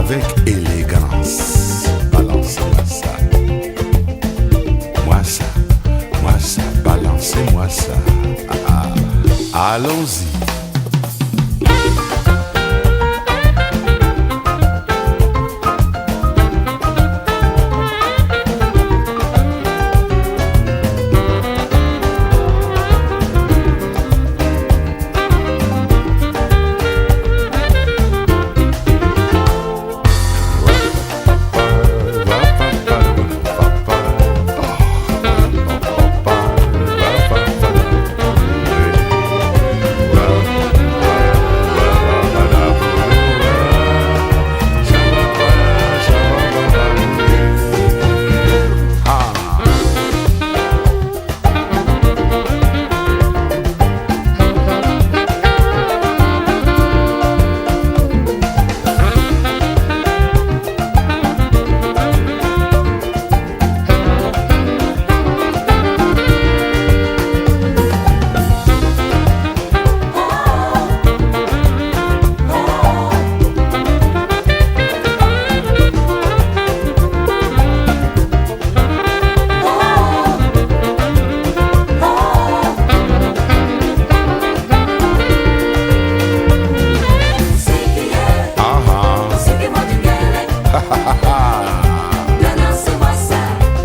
avec élégance. Balancez-moi ça. Moi ça, balancez-moi ça. Allons-y.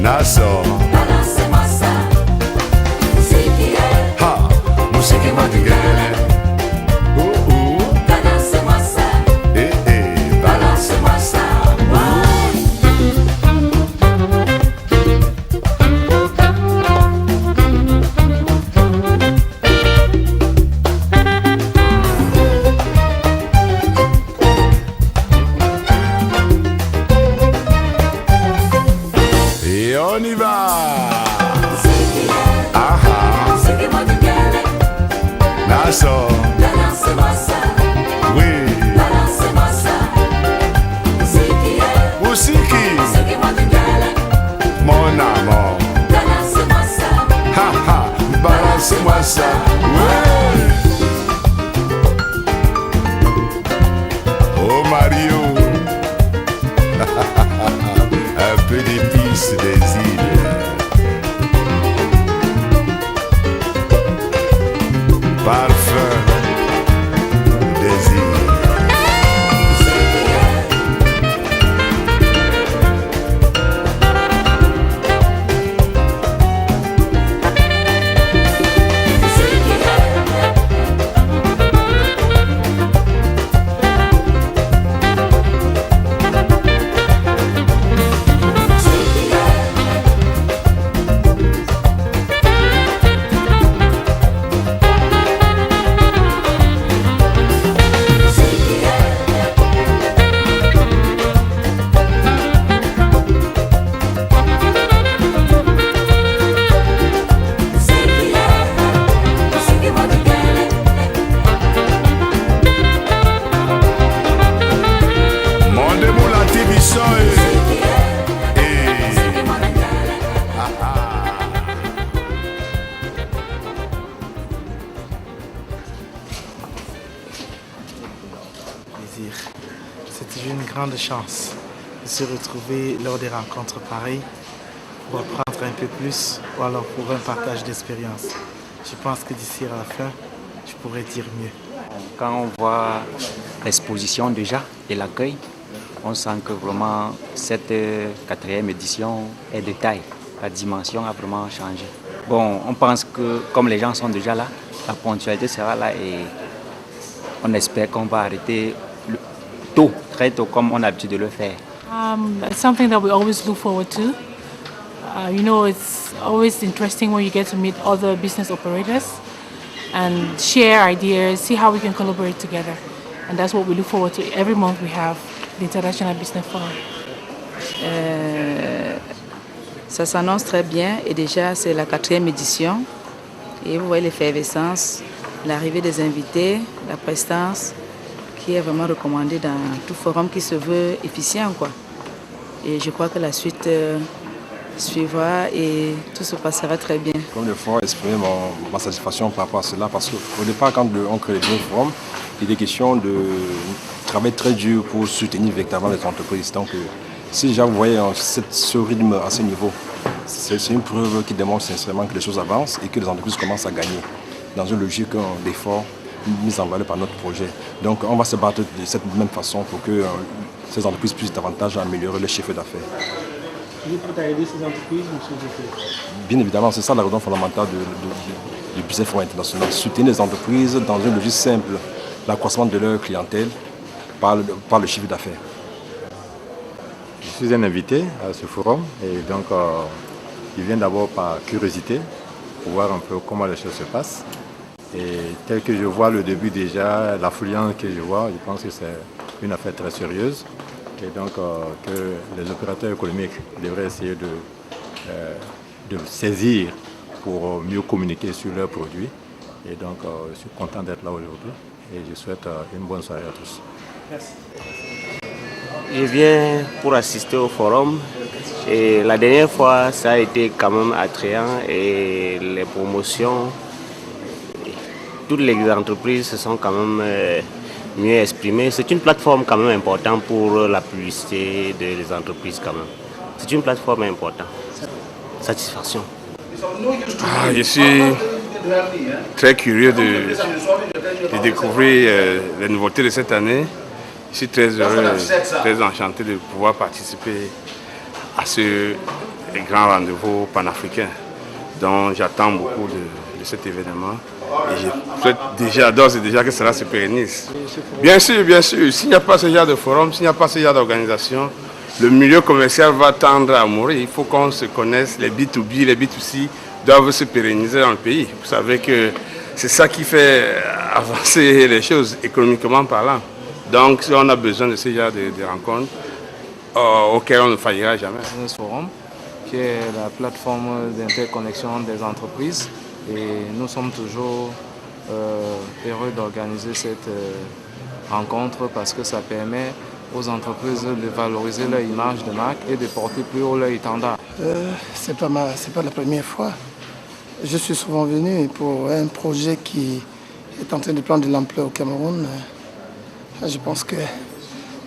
Nassau. Balancez-moi ça. Zikié. Ha, musique madingale. Balancez-moi ça. Balancez-moi ça. Et on y va. Nassau. Balancez-moi ça. Oui. Balancez-moi ça. Zikié. Musiki. Mon amour. Balancez-moi ça. Ha ha. Balancez-moi ça. Oui. Oh Mario. Un peu d'épices des îles. Parfum des îles. C'était une grande chance de se retrouver lors des rencontres pareilles pour apprendre un peu plus ou alors pour un partage d'expérience. Je pense que d'ici à la fin, je pourrais dire mieux. Quand on voit l'exposition déjà et l'accueil, on sent que vraiment cette quatrième édition est de taille. La dimension a vraiment changé. Bon, on pense que comme les gens sont déjà là, la ponctualité sera là et on espère qu'on va arrêter tôt, très tôt, comme on a l'habitude de le faire. It's something that we always look forward to. It's always interesting when you get to meet other business operators and share ideas, see how we can collaborate together. And that's what we look forward to. Every month we have the International Business Forum. Ça s'annonce très bien et déjà c'est la 4e édition. Et vous voyez l'effervescence, l'arrivée des invités, la prestance qui est vraiment recommandée dans tout forum qui se veut efficient, quoi. Et je crois que la suite suivra et tout se passera très bien. Comme le forum, exprimer ma satisfaction par rapport à cela parce qu'au départ, quand on crée le Business Forum, il est question de travailler très dur pour soutenir véritablement les entreprises. Donc, si déjà vous voyez ce rythme à ce niveau, c'est une preuve qui démontre sincèrement que les choses avancent et que les entreprises commencent à gagner dans une logique d'effort mise en valeur par notre projet. Donc, on va se battre de cette même façon pour que ces entreprises puissent davantage améliorer leur chiffre d'affaires. Vous êtes prêt à aider ces entreprises, monsieur Zepé? Bien évidemment, c'est ça la raison fondamentale du Business Forum International. Soutenir les entreprises dans une logique simple, l'accroissement de leur clientèle par le chiffre d'affaires. Je suis un invité à ce forum et donc il vient d'abord par curiosité pour voir un peu comment les choses se passent. Et tel que je vois le début déjà, l'affluence que je vois, je pense que c'est une affaire très sérieuse. Et donc que les opérateurs économiques devraient essayer de saisir pour mieux communiquer sur leurs produits. Et donc je suis content d'être là aujourd'hui et je souhaite une bonne soirée à tous. Merci. Je viens pour assister au forum et la dernière fois ça a été quand même attrayant et les promotions, toutes les entreprises se sont quand même mieux exprimées. C'est une plateforme quand même importante pour la publicité des entreprises quand même. C'est une plateforme importante. Satisfaction. Je suis très curieux de découvrir les nouveautés de cette année. Je suis très heureux, très enchanté de pouvoir participer à ce grand rendez-vous panafricain dont j'attends beaucoup de cet événement. Et je souhaite déjà, d'ores et déjà, que cela se pérennise. Bien sûr, bien sûr. S'il n'y a pas ce genre de forum, s'il n'y a pas ce genre d'organisation, le milieu commercial va tendre à mourir. Il faut qu'on se connaisse. Les B2B, les B2C doivent se pérenniser dans le pays. Vous savez que c'est ça qui fait avancer les choses économiquement parlant. Donc, on a besoin de ce genre de rencontres auxquelles on ne faillira jamais. Business Forum, qui est la plateforme d'interconnexion des entreprises. Et nous sommes toujours heureux d'organiser cette rencontre parce que ça permet aux entreprises de valoriser leur image de marque et de porter plus haut leur étendard. C'est pas la première fois. Je suis souvent venu pour un projet qui est en train de prendre de l'ampleur au Cameroun. Je pense que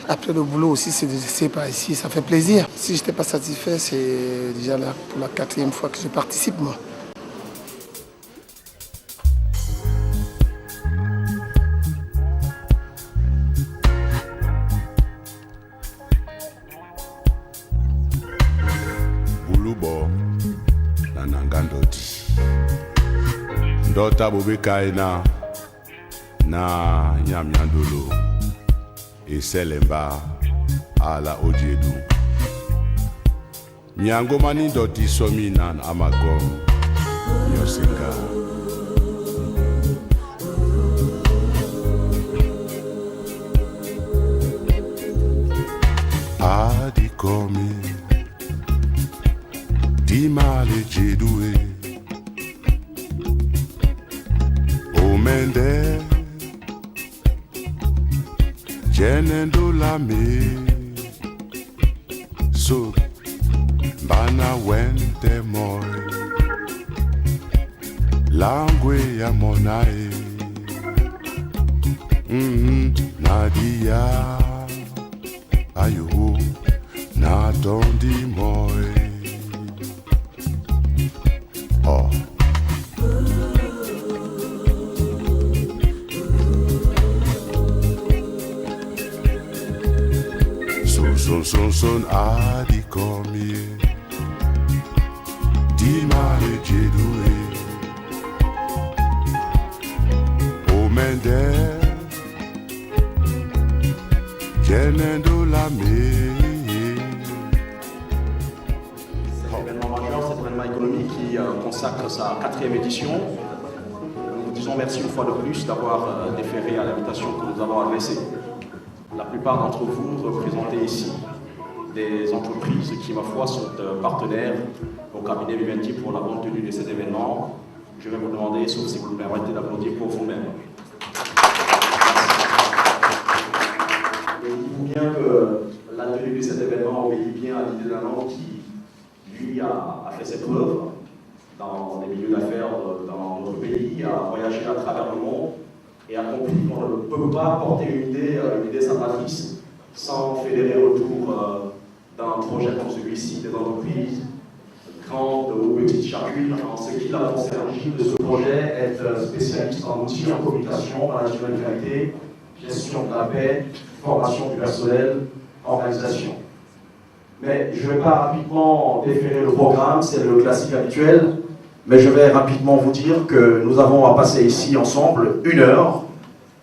après le boulot aussi, c'est par ici, ça fait plaisir. Si je n'étais pas satisfait, c'est déjà là pour la 4e fois que je participe, moi. Bulubo na nangandoti ndota bobekaina na nyamyandolo eselemba ala odiedu nyangomani ndoti somina amagom nyosinga adikomi dimale jedue omende jenendo lame so bana wente moy langwe ya monae nadia ayo na dondi moy oh son adi komie di mare jedue omende jenendo la me. Cet événement majeur, cet événement économique qui consacre sa 4e édition. Nous vous disons merci une fois de plus d'avoir déféré à l'invitation que nous avons adressée. La plupart d'entre vous représentez ici des entreprises qui, ma foi, sont partenaires au cabinet Vivendi pour la bonne tenue de cet événement. Je vais vous demander, sauf si vous le permettez, d'applaudir pour vous-même. Dites-vous bien que la tenue de cet événement obéit bien à l'idée d'un homme qui, lui, a fait ses preuves dans les milieux d'affaires dans notre pays, a voyagé à travers le monde et a compris compris qu'on ne peut pas porter une idée salvatrice sans fédérer autour d'un projet comme celui-ci des entreprises, grandes ou petites chacune. En ce qui la concerne, de ce projet être spécialiste en outils en communication, management de qualité, gestion de la paix, formation du personnel, organisation. Mais je ne vais pas rapidement déférer le programme, c'est le classique habituel, mais je vais rapidement vous dire que nous avons à passer ici ensemble 1 heure,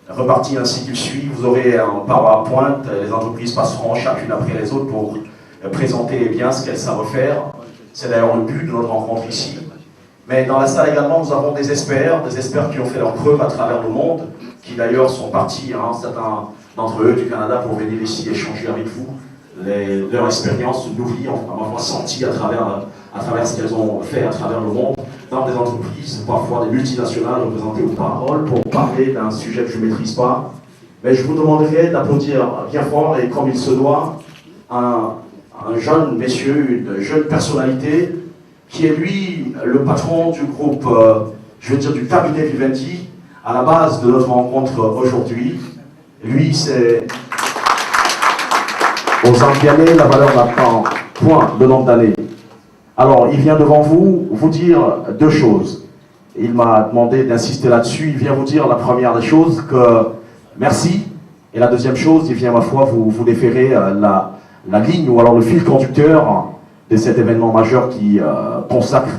repartie ainsi qu'il suit. Vous aurez un PowerPoint, les entreprises passeront chacune après les autres pour présenter bien ce qu'elles savent faire. C'est d'ailleurs le but de notre rencontre ici. Mais dans la salle également, nous avons des experts qui ont fait leurs preuves à travers le monde, qui d'ailleurs sont partis, certains d'entre eux du Canada, pour venir ici échanger avec vous. Leur expérience nourrie, à ma foi sentie à travers ce qu'elles ont fait à travers le monde, dans des entreprises, parfois des multinationales représentées aux paroles, pour parler d'un sujet que je ne maîtrise pas. Mais je vous demanderai d'applaudir bien fort et comme il se doit, un jeune monsieur, une jeune personnalité, qui est lui le patron du groupe, je veux dire du cabinet Vivendi, à la base de notre rencontre aujourd'hui. Lui, c'est aux Ambianais, la valeur n'attend point le nombre d'années. Alors, il vient devant vous dire 2 choses. Il m'a demandé d'insister là-dessus. Il vient vous dire la première des choses, que merci. Et la deuxième chose, il vient, ma foi, vous déférer la ligne ou alors le fil conducteur de cet événement majeur qui consacre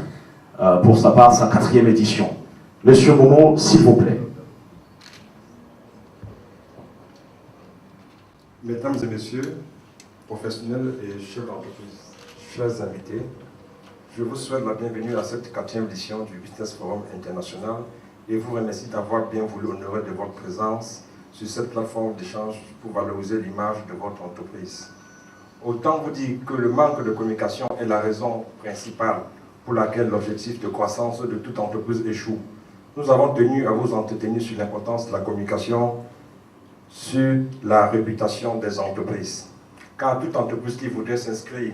pour sa part sa 4e édition. Monsieur Momo, s'il vous plaît. Mesdames et messieurs, professionnels et chefs d'entreprise, chers invités, je vous souhaite la bienvenue à cette 4e édition du Business Forum International et vous remercie d'avoir bien voulu honorer de votre présence sur cette plateforme d'échange pour valoriser l'image de votre entreprise. Autant vous dire que le manque de communication est la raison principale pour laquelle l'objectif de croissance de toute entreprise échoue. Nous avons tenu à vous entretenir sur l'importance de la communication sur la réputation des entreprises. Car toute entreprise qui voudrait s'inscrire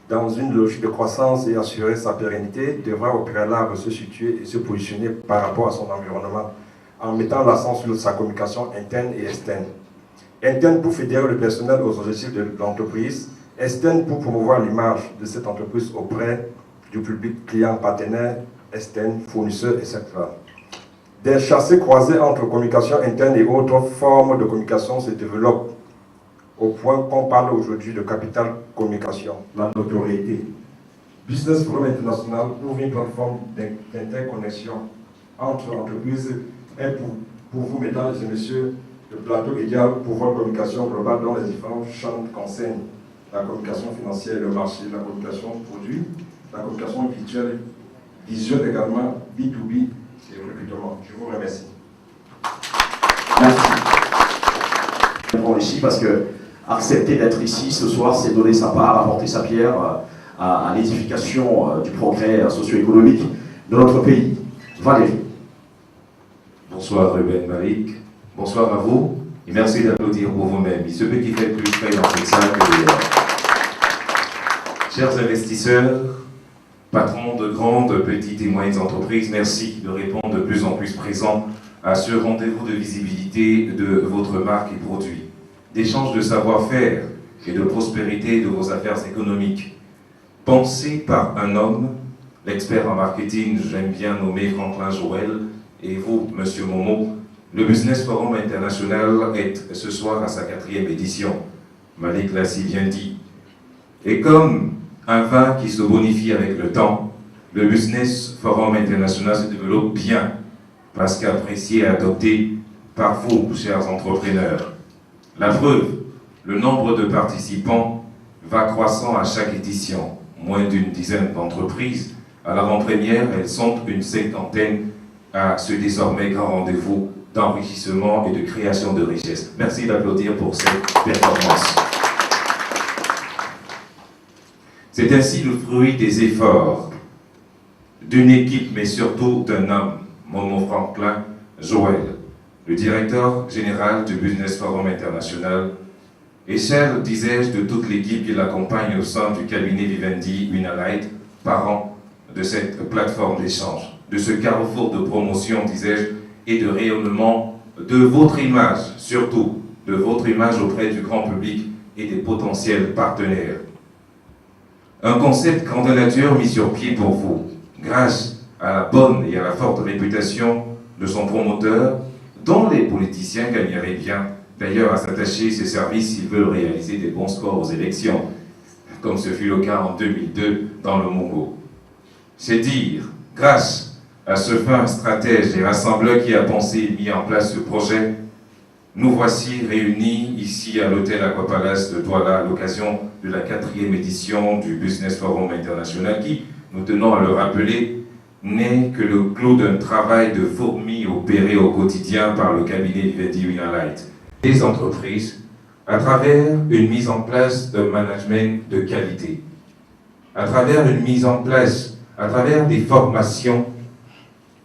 dans une logique de croissance et assurer sa pérennité devra au préalable se situer et se positionner par rapport à son environnement en mettant l'accent sur sa communication interne et externe. Interne pour fédérer le personnel aux objectifs de l'entreprise, externe pour promouvoir l'image de cette entreprise auprès du public client, partenaire, externe, fournisseur, etc. Des chassés-croisés entre communication interne et autres formes de communication se développent au point qu'on parle aujourd'hui de capital communication, la notoriété. Business Forum International ouvre une plateforme d'interconnexion entre entreprises et pour vous, mesdames et messieurs, le plateau idéal pour votre communication globale dans les différents champs concernent la communication financière, le marché, la communication produit, la communication visuelle également, B2B et recrutement. Je vous remercie. Merci. Bon, ici parce que accepter d'être ici ce soir, c'est donner sa part, apporter sa pierre à l'édification du progrès socio-économique de notre pays. Valérie. Bonsoir Ruben Malik, bonsoir à vous et merci d'applaudir pour vous-même. Il se peut qu'il fait plus près dans cette salle que dehors. Chers investisseurs, patrons de grandes, petites et moyennes entreprises, merci de répondre de plus en plus présent à ce rendez-vous de visibilité de votre marque et produit, d'échange de savoir-faire et de prospérité de vos affaires économiques. Pensé par un homme, l'expert en marketing, j'aime bien nommer Franklin Joël, et vous, Monsieur Momo, le Business Forum International est ce soir à sa 4e édition. Malik l'a si bien dit. Et comme un vin qui se bonifie avec le temps, le Business Forum International se développe bien, parce qu'apprécié et adopté par vous, chers entrepreneurs. La preuve, le nombre de participants va croissant à chaque édition. Moins d'une dizaine d'entreprises. À l'avant-première, elles sont une 50aine à ce désormais grand rendez-vous d'enrichissement et de création de richesse. Merci d'applaudir pour cette performance. C'est ainsi le fruit des efforts d'une équipe, mais surtout d'un homme, Momo Franklin Joël, le directeur général du Business Forum International, et cher, disais-je, de toute l'équipe qui l'accompagne au sein du cabinet Vivendi Unalite, parent de cette plateforme d'échange, de ce carrefour de promotion, disais-je, et de rayonnement de votre image, surtout de votre image auprès du grand public et des potentiels partenaires. Un concept grandeur nature mis sur pied pour vous, grâce à la bonne et à la forte réputation de son promoteur, dont les politiciens gagneraient bien d'ailleurs à s'attacher ses services s'ils veulent réaliser des bons scores aux élections, comme ce fut le cas en 2002 dans le Mongo. C'est dire, grâce à ce fin stratège et rassembleur qui a pensé et mis en place ce projet, nous voici réunis ici à l'hôtel Aquapalace de Douala à l'occasion de la 4e édition du Business Forum International qui, nous tenons à le rappeler, n'est que le clou d'un travail de fourmi opéré au quotidien par le cabinet Vivendi Winnerlight des entreprises à travers une mise en place d'un management de qualité, à travers une mise en place, à travers des formations,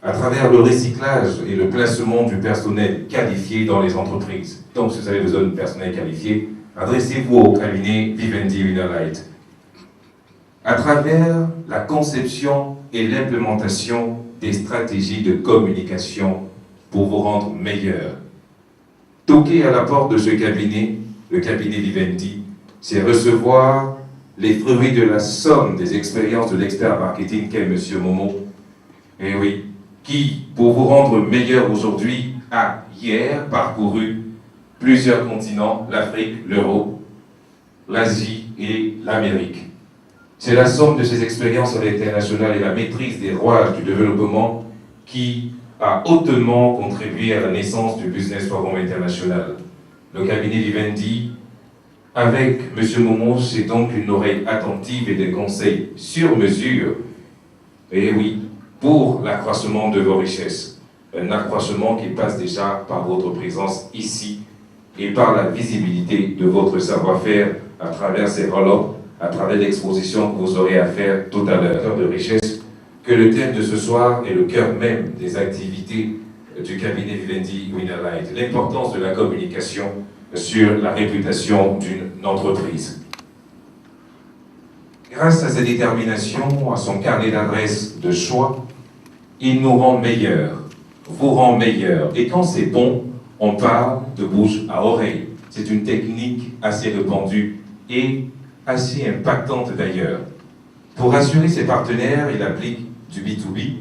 à travers le recyclage et le placement du personnel qualifié dans les entreprises. Donc, si vous avez besoin de personnel qualifié, adressez-vous au cabinet Vivendi Winnerlight. À travers la conception et l'implémentation des stratégies de communication pour vous rendre meilleur. Toquer à la porte de ce cabinet, le cabinet Vivendi, c'est recevoir les fruits de la somme des expériences de l'expert marketing qu'est M. Momo. Et oui, qui, pour vous rendre meilleur aujourd'hui, a hier parcouru plusieurs continents, l'Afrique, l'Europe, l'Asie et l'Amérique. C'est la somme de ces expériences à l'international et la maîtrise des rouages du développement qui a hautement contribué à la naissance du Business Forum International. Le cabinet Vivendi, avec M. Momo, c'est donc une oreille attentive et des conseils sur mesure, et oui, pour l'accroissement de vos richesses. Un accroissement qui passe déjà par votre présence ici et par la visibilité de votre savoir-faire à travers ces roll-ups, à travers l'exposition que vous aurez à faire tout à l'heure de richesse, que le thème de ce soir est le cœur même des activités du cabinet Vivendi Winnerlight, l'importance de la communication sur la réputation d'une entreprise. Grâce à sa détermination, à son carnet d'adresses de choix, il nous rend meilleurs, vous rend meilleurs. Et quand c'est bon, on parle de bouche à oreille. C'est une technique assez répandue et assez impactante d'ailleurs. Pour rassurer ses partenaires, il applique du B2B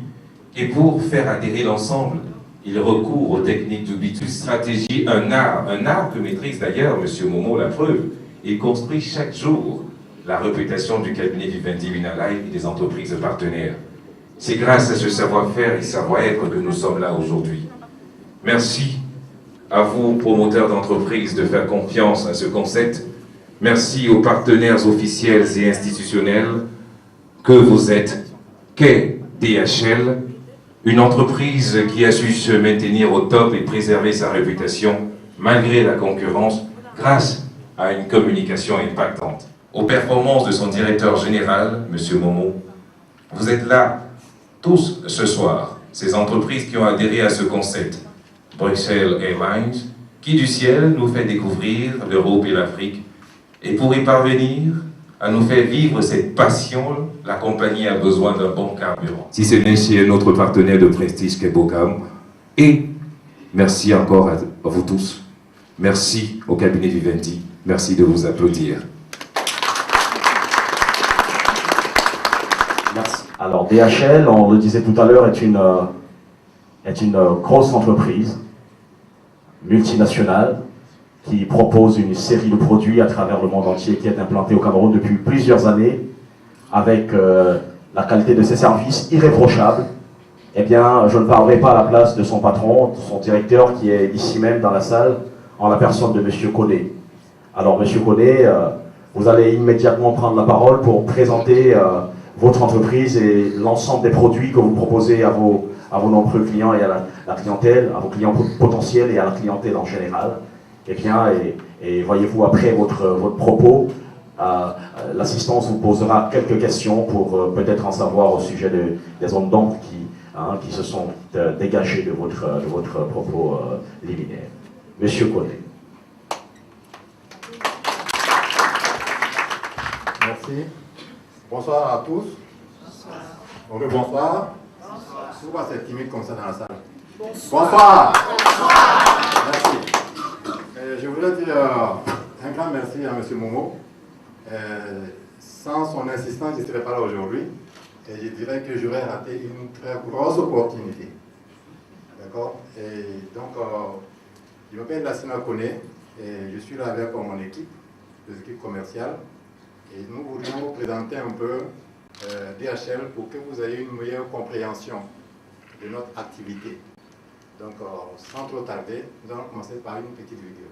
et pour faire adhérer l'ensemble, il recourt aux techniques du B2B. Stratégie, un art que maîtrise d'ailleurs M. Momo, la preuve. Il construit chaque jour la réputation du cabinet Vivendi Winnerlight et des entreprises partenaires. C'est grâce à ce savoir-faire et savoir-être que nous sommes là aujourd'hui. Merci à vous, promoteurs d'entreprises, de faire confiance à ce concept. Merci aux partenaires officiels et institutionnels que vous êtes, qu'est DHL, une entreprise qui a su se maintenir au top et préserver sa réputation malgré la concurrence grâce à une communication impactante. Aux performances de son directeur général, M. Momo, vous êtes là tous ce soir, ces entreprises qui ont adhéré à ce concept. Bruxelles Airlines, qui du ciel nous fait découvrir l'Europe et l'Afrique. Et pour y parvenir, à nous faire vivre cette passion, la compagnie a besoin d'un bon carburant. Si ce n'est chez notre partenaire de prestige qu'est Bocam. Et merci encore à vous tous. Merci au cabinet Vivendi. Merci de vous applaudir. Merci. Alors DHL, on le disait tout à l'heure, est une grosse entreprise multinationale qui propose une série de produits à travers le monde entier, qui est implantée au Cameroun depuis plusieurs années, avec la qualité de ses services irréprochable. Eh bien, je ne parlerai pas à la place de son patron, de son directeur, qui est ici même dans la salle, en la personne de M. Koné. Alors, M. Koné, vous allez immédiatement prendre la parole pour présenter votre entreprise et l'ensemble des produits que vous proposez à vos nombreux clients et à la clientèle, à vos clients potentiels et à la clientèle en général. Eh bien, et voyez-vous, après votre propos, l'assistance vous posera quelques questions pour peut-être en savoir au sujet des zones d'ombre qui se sont dégagées de votre propos liminaire. Monsieur Koné. Merci. Bonsoir à tous. Bonsoir. Bonsoir. Pourquoi c'est timide comme ça dans la salle? Bonsoir. Bonsoir. Merci. Je voudrais dire un grand merci à M. Momo. Sans son insistance, je ne serais pas là aujourd'hui. Et je dirais que j'aurais raté une très grosse opportunité. D'accord? Et donc, je m'appelle Lassina Kone et je suis là avec mon équipe, les équipes commerciales. Et nous voudrions vous présenter un peu DHL pour que vous ayez une meilleure compréhension de notre activité. Donc, sans trop tarder, nous allons commencer par une petite vidéo.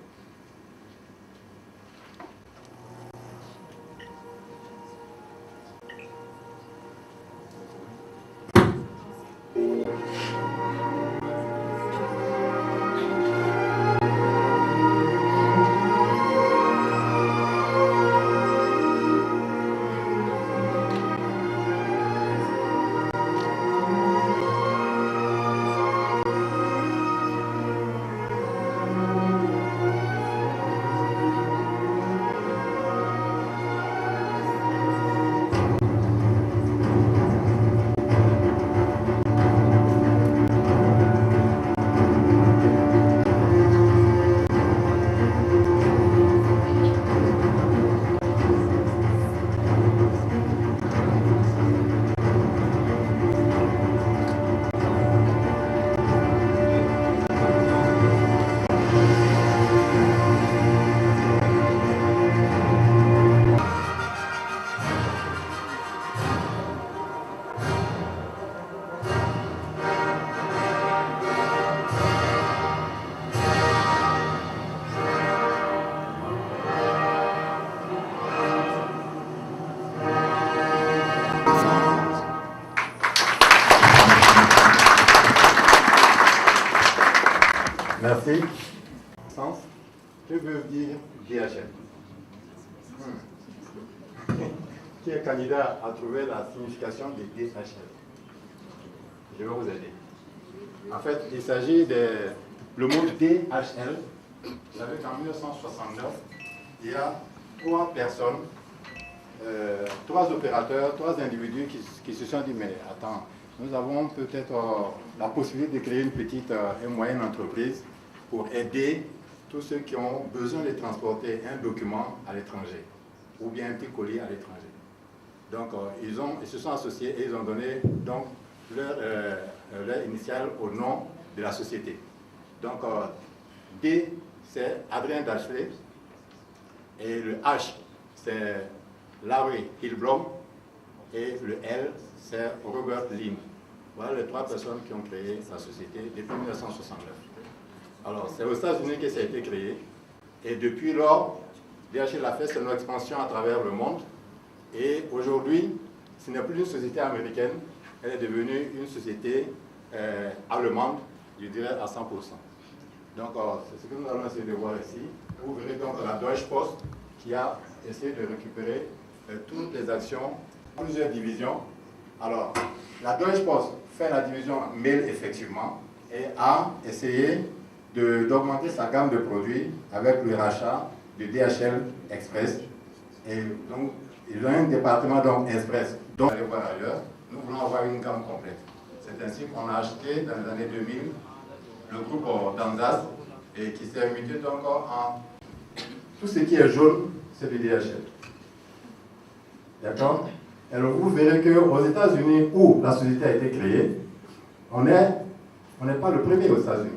Merci. Sens, que veut dire DHL? Qui est candidat à trouver la signification de DHL? Je vais vous aider. En fait, il s'agit de... Le mot DHL, vous savez qu'en 1969, il y a 3 personnes, 3 opérateurs, 3 individus qui se sont dit, mais attends, nous avons peut-être la possibilité de créer une petite et moyenne entreprise pour aider tous ceux qui ont besoin de transporter un document à l'étranger ou bien un petit colis à l'étranger. Donc, ils se sont associés et ils ont donné donc, leur initiale au nom de la société. Donc, D, c'est Adrien Dachley, et le H, c'est Larry Hillblom, et le L, c'est Robert Lynn. Voilà les 3 personnes qui ont créé la société depuis 1969. Alors, c'est aux États-Unis que ça a été créé, et depuis lors, DHL a fait son expansion à travers le monde, et aujourd'hui, ce n'est plus une société américaine, elle est devenue une société allemande, je dirais à 100%. Donc, c'est ce que nous allons essayer de voir ici. Vous verrez donc la Deutsche Post qui a essayé de récupérer toutes les actions, plusieurs divisions. Alors, la Deutsche Post fait la division mail effectivement et a essayé d'augmenter sa gamme de produits avec le rachat de DHL Express. Et donc, ils ont un département donc Express. Donc, allez voir ailleurs, nous voulons avoir une gamme complète. C'est ainsi qu'on a acheté dans les années 2000 le groupe d'Anzas et qui s'est muté donc en tout ce qui est jaune, c'est du DHL. D'accord? Alors vous verrez qu'aux États-Unis où la société a été créée, on n'est pas le premier aux États-Unis.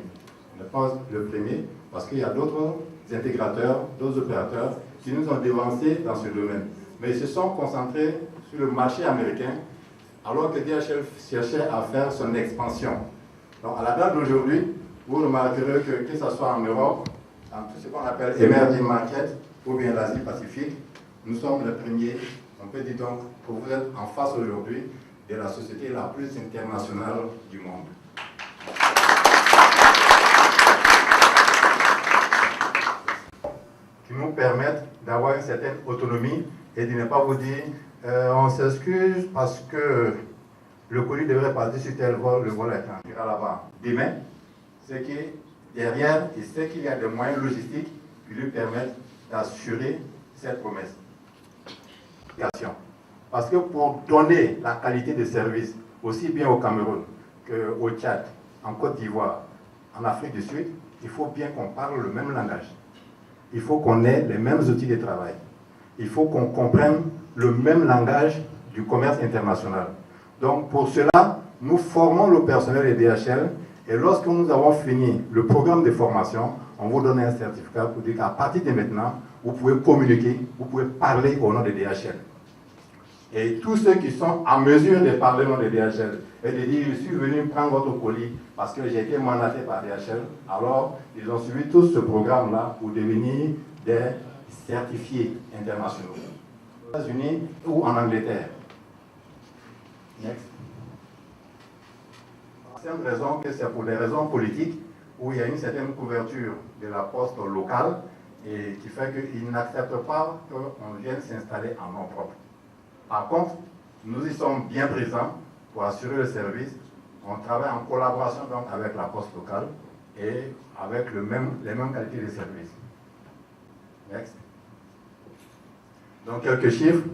On n'est pas le premier parce qu'il y a d'autres intégrateurs, d'autres opérateurs qui nous ont dévancés dans ce domaine. Mais ils se sont concentrés sur le marché américain alors que DHL cherchait à faire son expansion. Donc à la date d'aujourd'hui, vous remarquerez que ce soit en Europe, dans tout ce qu'on appelle Emerging Market ou bien l'Asie-Pacifique, nous sommes les premiers. On peut dire donc que vous êtes en face aujourd'hui de la société la plus internationale du monde. Qui nous permettent d'avoir une certaine autonomie et de ne pas vous dire on s'excuse parce que le colis devrait partir sur tel vol, le vol est en là-bas. Demain, c'est que derrière, il sait qu'il y a des moyens logistiques qui lui permettent d'assurer cette promesse. Parce que pour donner la qualité de service, aussi bien au Cameroun qu'au Tchad, en Côte d'Ivoire, en Afrique du Sud, il faut bien qu'on parle le même langage. Il faut qu'on ait les mêmes outils de travail. Il faut qu'on comprenne le même langage du commerce international. Donc pour cela, nous formons le personnel des DHL et lorsque nous avons fini le programme de formation, on vous donne un certificat pour dire qu'à partir de maintenant, vous pouvez communiquer, vous pouvez parler au nom des DHL. Et tous ceux qui sont en mesure de parler au nom des DHL et de dire « je suis venu prendre votre colis parce que j'ai été mandaté par DHL », alors ils ont suivi tout ce programme-là pour devenir des certifiés internationaux. Aux États-Unis ou en Angleterre. Next. La simple raison que c'est pour des raisons politiques où il y a une certaine couverture de la poste locale et qui fait qu'ils n'acceptent pas qu'on vienne s'installer en nom propre. Par contre, nous y sommes bien présents pour assurer le service. On travaille en collaboration donc avec la poste locale et avec les mêmes qualités de service. Next. Donc quelques chiffres.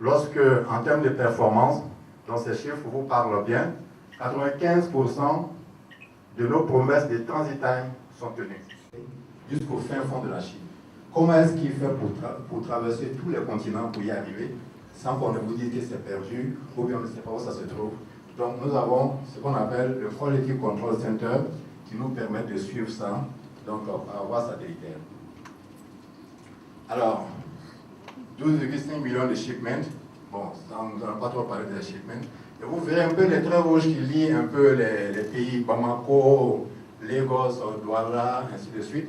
Lorsque, en termes de performance, dans ces chiffres vous parlent bien, 95% de nos promesses de transit time sont tenues jusqu'au fin fond de la Chine. Comment est-ce qu'il fait pour traverser tous les continents pour y arriver sans qu'on ne vous dise que c'est perdu ou bien on ne sait pas où ça se trouve? Donc nous avons ce qu'on appelle le Quality Control Center qui nous permet de suivre ça donc par voie satellitaire. Alors, 12,5 millions de shipments. Bon, ça, nous n'allons pas trop parler des shipments. Et vous verrez un peu les traits rouges qui lient un peu les pays Bamako, Lagos, Douala, ainsi de suite.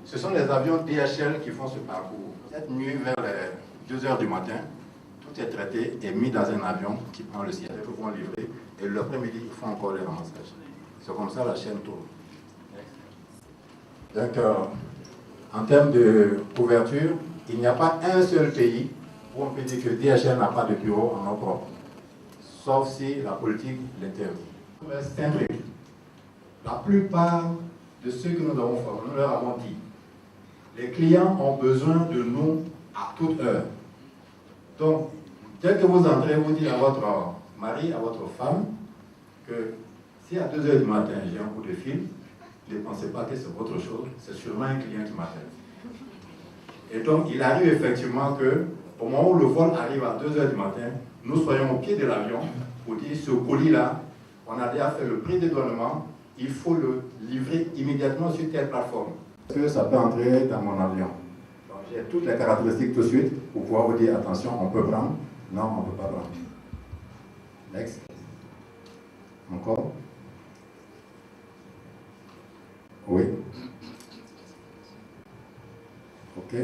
Ce sont les avions DHL qui font ce parcours. Cette nuit, vers les 2 h du matin, tout est traité et mis dans un avion qui prend le ciel. Ils vont livrer et l'après-midi, ils font encore les ramassages. C'est comme ça la chaîne tourne. Donc, en termes de couverture, il n'y a pas un seul pays où on peut dire que DHL n'a pas de bureau en nom propre, sauf si la politique l'interdit. C'est un truc. La plupart de ceux que nous avons formés, nous leur avons dit, les clients ont besoin de nous à toute heure. Donc, dès que vous entrez, vous dites à votre mari, à votre femme, que si à 2 h du matin, j'ai un coup de fil, ne pensez pas que c'est autre chose, c'est sûrement un client qui m'appelle. Et donc, il arrive effectivement que, au moment où le vol arrive à 2 h du matin, nous soyons au pied de l'avion pour dire ce colis-là, on a déjà fait le pré-dédouanement, il faut le livrer immédiatement sur telle plateforme. Est-ce que ça peut entrer dans mon avion? Donc, j'ai toutes les caractéristiques tout de suite pour pouvoir vous dire attention, on peut prendre. Non, on ne peut pas prendre. Next. Encore. Oui. Ok.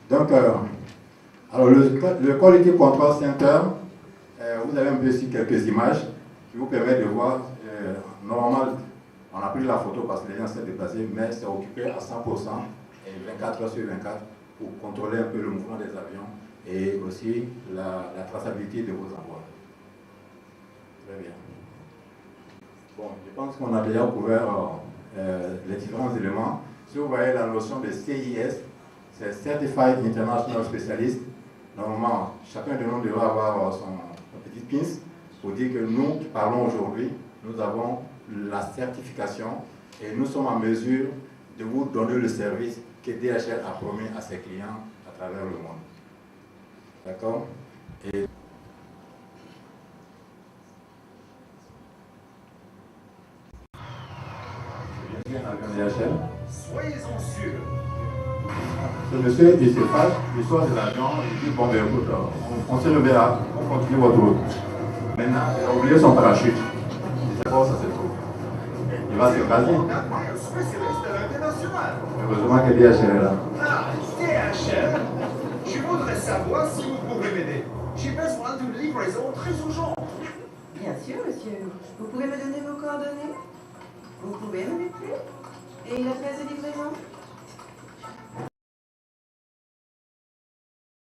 Donc, alors le Quality Control Center, vous avez un peu ici quelques images qui vous permettent de voir. Normalement, on a pris la photo parce que les gens s'est déplacés, mais c'est occupé à 100% et 24 heures sur 24 pour contrôler un peu le mouvement des avions et aussi la traçabilité de vos envois. Très bien. Bon, je pense qu'on a déjà couvert les différents éléments. Si vous voyez la notion de CIS, c'est Certified International Specialist. Normalement, chacun de nous devra avoir son petit pins pour dire que nous qui parlons aujourd'hui, nous avons la certification et nous sommes en mesure de vous donner le service que DHL a promis à ses clients à travers le monde. D'accord? Et DHL. Soyez-en sûrs. Ce monsieur, il se fâche, il sort de l'avion, il dit bon ben écoute, on se reverra, on continue votre route. Maintenant, il a oublié son parachute. Il sait pas où ça se trouve. Il va s'écraser. Heureusement que DHL est là. Ah, DHL, je voudrais savoir si vous pouvez m'aider. J'ai besoin d'une livraison très urgente. Bien sûr, monsieur. Vous pouvez me donner vos coordonnées? Vous pouvez me l'écrire? Et l'adresse de livraison?